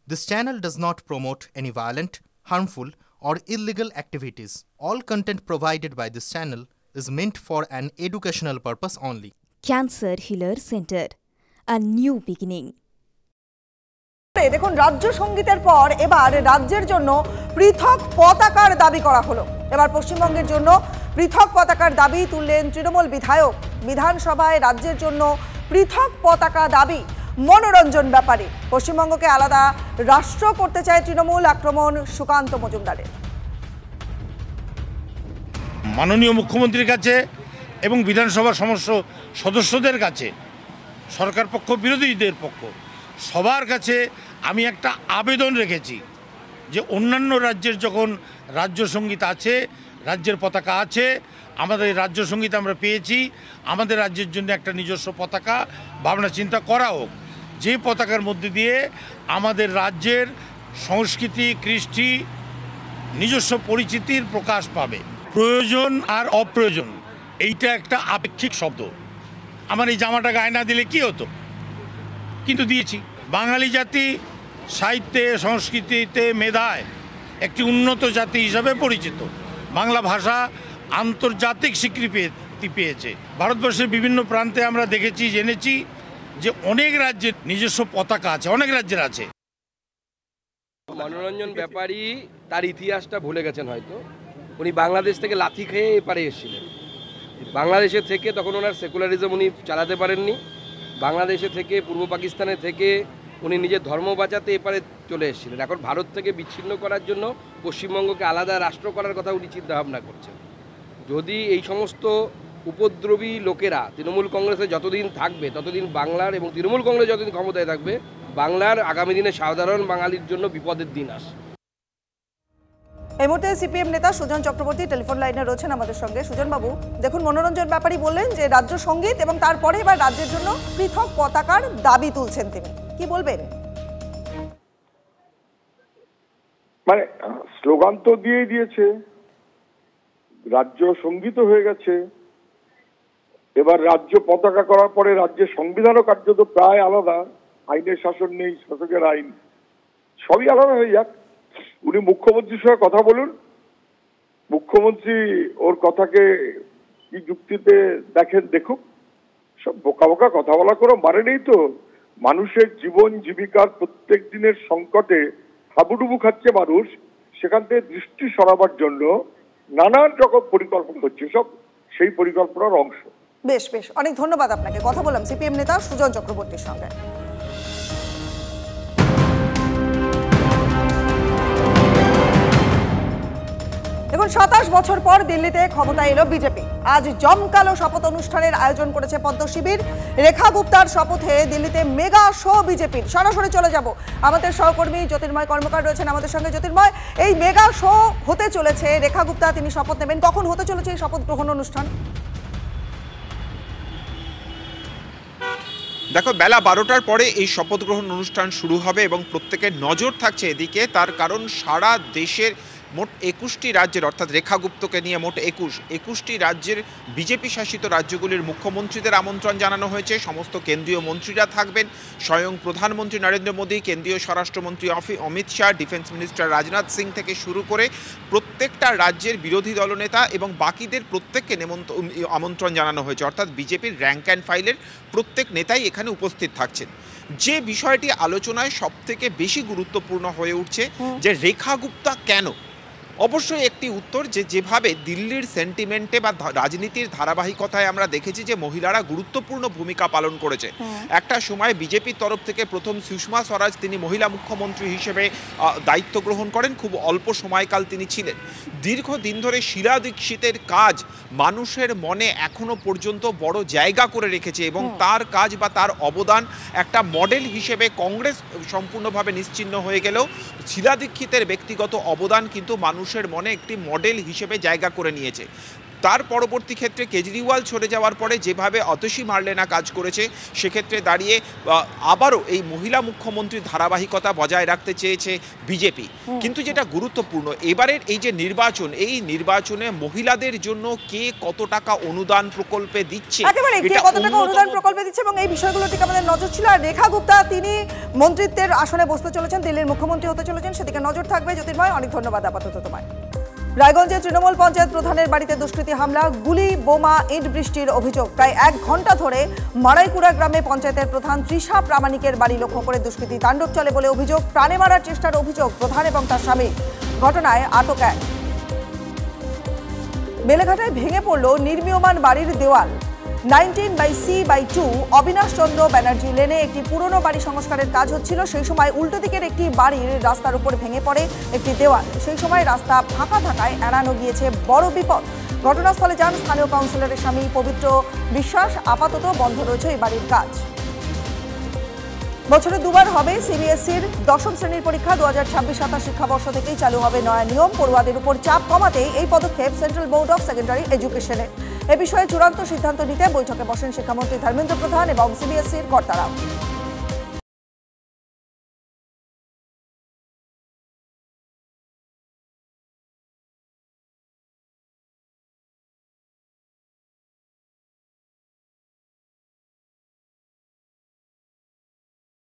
This channel does not promote any violent, harmful, or illegal activities. All content provided by this channel is meant for an educational purpose only. Cancer Healer Center, a new beginning. দেখুন, রাজ্য সঙ্গীতের পর এবার রাজ্যের জন্য পৃথক পতাকার দাবি করা হলো। এবার পশ্চিমবঙ্গের জন্য পৃথক পতাকার দাবি তুললেন তৃণমূল বিধায়ক। বিধানসভায় রাজ্যের জন্য পৃথক পতাকা দাবি মনোরঞ্জন ব্যাপারী। পশ্চিমবঙ্গকে আলাদা রাষ্ট্র করতে চায় তৃণমূল, আক্রমণ সুকান্ত মজুমদারের। মাননীয় মুখ্যমন্ত্রীর কাছে এবং বিধানসভার সমস্ত সদস্যদের কাছে, সরকার পক্ষ বিরোধীদের পক্ষ সবার কাছে আমি একটা আবেদন রেখেছি যে অন্যান্য রাজ্যের যখন রাজ্য সঙ্গীত আছে, রাজ্যের পতাকা আছে, আমাদের রাজ্য সঙ্গীত আমরা পেয়েছি, আমাদের রাজ্যের জন্য একটা নিজস্ব পতাকা ভাবনা চিন্তা করা হোক, যে পতাকার মধ্যে দিয়ে আমাদের রাজ্যের সংস্কৃতি, কৃষ্টি, নিজস্ব পরিচিতির প্রকাশ পাবে। প্রয়োজন আর অপ্রয়োজন এইটা একটা আপেক্ষিক শব্দ। আমার এই জামাটা গায়ে না দিলে কি হতো, কিন্তু দিয়েছি। বাঙালি জাতি সাহিত্যে, সংস্কৃতিতে, মেধায় একটি উন্নত জাতি হিসাবে পরিচিত। বাংলা ভাষা আন্তর্জাতিক স্বীকৃতি পেয়েছে। ভারতবর্ষের বিভিন্ন প্রান্তে আমরা দেখেছি, জেনেছি যে অনেক রাজ্যের নিজস্ব পতাকা আছে, অনেক রাজ্যের আছে। মনোরঞ্জন ব্যাপারী তার ইতিহাসটা ভুলে গেছেন হয়তো। উনি বাংলাদেশ থেকে লাথি খেয়ে এপারে এসেছিলেন। বাংলাদেশে থেকে তখন ওনার সেকুলারিজম উনি চালাতে পারেননি। বাংলাদেশে থেকে, পূর্ব পাকিস্তানে থেকে উনি নিজের ধর্ম বাঁচাতে এপারে চলে এসেছিলেন। এখন ভারত থেকে বিচ্ছিন্ন করার জন্য পশ্চিমবঙ্গকে আলাদা রাষ্ট্র করার কথা উনি চিন্তাভাবনা করছেন। যদি এই সমস্ত উপদ্রবী লোকেরা তৃণমূল কংগ্রেসে যতদিন থাকবে, ততদিন বাংলার, এবং তৃণমূল কংগ্রেস যতদিন ক্ষমতায় থাকবে, বাংলার আগামী দিনে সাধারণ বাঙালির জন্য বিপদের দিন আসে। এই মুহূর্তে সিপিএম নেতা সুজন চক্রবর্তী টেলিফোন লাইনে রয়েছেন আমাদের সঙ্গে। সুজন বাবু, দেখুন, মনোরঞ্জন ব্যাপারী বললেন যে রাজ্য সঙ্গীত এবং তারপরে এবার রাজ্যের জন্য পৃথক পতাকার দাবি তুলছেন তিনি, কি বলবেন? মানে স্লোগান তো দিয়েই দিয়েছে, রাজ্য সঙ্গীত হয়ে গেছে, এবার রাজ্য পতাকা করার পরে রাজ্যের সংবিধানও কার্যত প্রায় আলাদা, আইনের শাসন নেই, শাসকের আইন, সবই আলাদা হয়ে যাক। উনি মুখ্যমন্ত্রীর সঙ্গে কথা বলুন, মুখ্যমন্ত্রী ওর কথাকে কি যুক্তিতে দেখুক। সব বোকা বোকা কথা বলা করে মানে নেই তো। মানুষের জীবন জীবিকার প্রত্যেক দিনের সংকটে হাবুডুবু খাচ্ছে মানুষ, সেখান থেকে দৃষ্টি সরাবার জন্য নানান রকম পরিকল্পনা হচ্ছে, সব সেই পরিকল্পনার অংশ। বেশ বেশ, অনেক ধন্যবাদ আপনাকে। কথা বললাম সিপিএম নেতা সুজন চক্রবর্তীর সঙ্গে। দেখুন, 27 বছর পর দিল্লিতে ক্ষমতায় এলো বিজেপি। আজ জমকালো শপথ অনুষ্ঠানের আয়োজন করেছে পদ্ম শিবির। রেখা গুপ্তার শপথে দিল্লিতে মেগা শো বিজেপির। সরাসরি চলে যাব, আমাদের সহকর্মী জ্যোতির্ময় কর্মকার রয়েছেন আমাদের সঙ্গে। জ্যোতির্ময়, এই মেগা শো হতে চলেছে, রেখা গুপ্তা তিনি শপথ নেবেন, কখন হতে চলেছে এই শপথ গ্রহণ অনুষ্ঠান? দেখো, বেলা 12টার পরে এই শপথ গ্রহণ অনুষ্ঠান শুরু হবে এবং প্রত্যেকের নজর থাকছে এদিকে। তার কারণ সারা দেশের মোট 21টি রাজ্যের, অর্থাৎ রেখা গুপ্তকে নিয়ে মোট 21টি রাজ্যের বিজেপি শাসিত রাজ্যগুলির মুখ্যমন্ত্রীদের আমন্ত্রণ জানানো হয়েছে। সমস্ত কেন্দ্রীয় মন্ত্রীরা থাকবেন, স্বয়ং প্রধানমন্ত্রী নরেন্দ্র মোদী, কেন্দ্রীয় স্বরাষ্ট্রমন্ত্রী অমিত শাহ, ডিফেন্স মিনিস্টার রাজনাথ সিং থেকে শুরু করে প্রত্যেকটা রাজ্যের বিরোধী দলনেতা এবং বাকিদের প্রত্যেককে আমন্ত্রণ জানানো হয়েছে। অর্থাৎ বিজেপির র্যাঙ্ক অ্যান্ড ফাইলের প্রত্যেক নেতাই এখানে উপস্থিত থাকছেন। যে বিষয়টি আলোচনায় সবথেকে বেশি গুরুত্বপূর্ণ হয়ে উঠছে যে রেখা গুপ্তা কেন, অবশ্যই একটি উত্তর যে যেভাবে দিল্লির সেন্টিমেন্টে বা রাজনীতির ধারাবাহিকতায় আমরা দেখেছি যে মহিলারা গুরুত্বপূর্ণ ভূমিকা পালন করেছে। একটা সময় বিজেপির তরফ থেকে প্রথম সুষমা স্বরাজ তিনি মহিলা মুখ্যমন্ত্রী হিসেবে দায়িত্ব গ্রহণ করেন, খুব অল্প সময়কাল তিনি ছিলেন। দীর্ঘদিন ধরে শীলা দীক্ষিতের কাজ মানুষের মনে এখনো পর্যন্ত বড় জায়গা করে রেখেছে এবং তার কাজ বা তার অবদান একটা মডেল হিসেবে কংগ্রেস সম্পূর্ণভাবে নিশ্চিহ্ন হয়ে গেলেও শীলা দীক্ষিতের ব্যক্তিগত অবদান কিন্তু মানুষের মনে একটি মডেল হিসেবে জায়গা করে নিয়েছে। তার পরবর্তী ক্ষেত্রে কেজরিওয়াল সরে যাওয়ার পরে যেভাবে অতসী মার্লেনা কাজ করেছে, সেক্ষেত্রে দাঁড়িয়ে আবারও এই মহিলা মুখ্যমন্ত্রীর ধারাবাহিকতা বজায় রাখতে চেয়েছে বিজেপি। কিন্তু যেটা গুরুত্বপূর্ণ, এবারের এই যে নির্বাচন, এই নির্বাচনে মহিলাদের জন্য কে কত টাকা অনুদান প্রকল্পে দিচ্ছে, অনুদান প্রকল্পে দিচ্ছে এবং এই বিষয়গুলোর দিকে আমাদের নজর ছিল। আর রেখা গুপ্তা, তিনি মন্ত্রিত্বের আসনে বসতে চলেছেন, দিল্লির মুখ্যমন্ত্রী হতে চলেছেন, সেদিকে নজর থাকবে। জ্যোতির্ময়, অনেক ধন্যবাদ আপাতত তোমায়। রায়গঞ্জে তৃণমূল পঞ্চায়েত প্রধানের বাড়িতে দুষ্কৃতী হামলা, গুলি, বোমা, ইট বৃষ্টির অভিযোগ। প্রায় 1 ঘন্টা ধরে মারাইকুড়া গ্রামে পঞ্চায়েতের প্রধান তৃষা প্রামাণিকের বাড়ি লক্ষ্য করে দুষ্কৃতী তাণ্ডব চলে বলে অভিযোগ। প্রাণে মারার চেষ্টার অভিযোগ প্রধান এবং তার স্বামী। ঘটনায় আটক 1। বেলেঘাটায় ভেঙে পড়ল নির্মীয়মান বাড়ির দেওয়াল। 19/C/2 অবিনাশ চন্দ্র ব্যানার্জি লেনে একটি পুরনো বাড়ি সংস্কারের কাজ হচ্ছিল। সেই সময় উল্টো দিকের একটি বাড়ির রাস্তার উপর ভেঙে পড়ে একটি দেওয়াল। সেই সময় রাস্তা ফাঁকা থাকায় এড়ানো গিয়েছে বড় বিপদ। ঘটনাস্থলে যান স্থানীয় কাউন্সিলরের স্বামী পবিত্র বিশ্বাস। আপাতত বন্ধ রয়েছে এই বাড়ির কাজ। বছরে 2 বার হবে সিবিএসইর 10ম শ্রেণীর পরীক্ষা। 2026-27 শিক্ষাবর্ষ থেকেই চালু হবে নয়া নিয়ম। পড়ুয়াদের উপর চাপ কমাতে এই পদক্ষেপ সেন্ট্রাল বোর্ড অফ সেকেন্ডারি এডুকেশনের। এ বিষয়ে চূড়ান্ত সিদ্ধান্ত নিতে বৈঠকে বসেন শিক্ষামন্ত্রী ধর্মেন্দ্র প্রধান এবং সিবিএসইর কর্তারা।